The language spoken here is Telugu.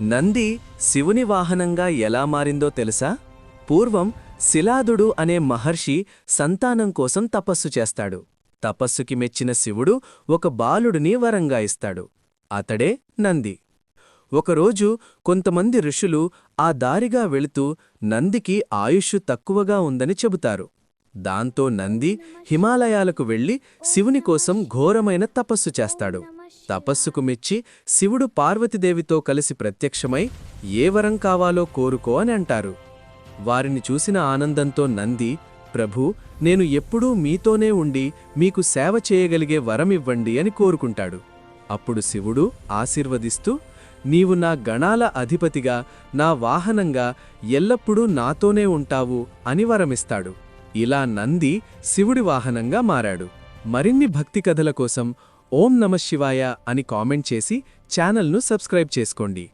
నంది శివుని వాహనంగా ఎలా మారిందో తెలుసా? పూర్వం శిలాదుడు అనే మహర్షి సంతానం కోసం తపస్సు చేస్తాడు. తపస్సుకి మెచ్చిన శివుడు ఒక బాలుడిని వరంగా ఇస్తాడు. అతడే నంది. ఒకరోజు కొంతమంది ఋషులు ఆ దారిగా వెళుతూ నందికి ఆయుష్షు తక్కువగా ఉందని చెబుతారు. దాంతో నంది హిమాలయాలకు వెళ్లి శివుని కోసం ఘోరమైన తపస్సు చేస్తాడు. తపస్సుకు మెచ్చి శివుడు పార్వతీదేవితో కలిసి ప్రత్యక్షమై ఏ వరం కావాలో కోరుకో అని అంటారు. వారిని చూసిన ఆనందంతో నంది, ప్రభూ, నేను ఎప్పుడూ మీతోనే ఉండి మీకు సేవ చేయగలిగే వరమివ్వండి అని కోరుకుంటాడు. అప్పుడు శివుడు ఆశీర్వదిస్తూ, నీవు నా గణాల అధిపతిగా, నా వాహనంగా ఎల్లప్పుడూ నాతోనే ఉంటావు అని వరమిస్తాడు. ఇలా నంది శివుడి వాహనంగా మారాడు. మరిన్ని భక్తి కథల కోసం ఓం నమః శివాయ అని కామెంట్ చేసి ఛానల్ను సబ్స్క్రైబ్ చేసుకోండి.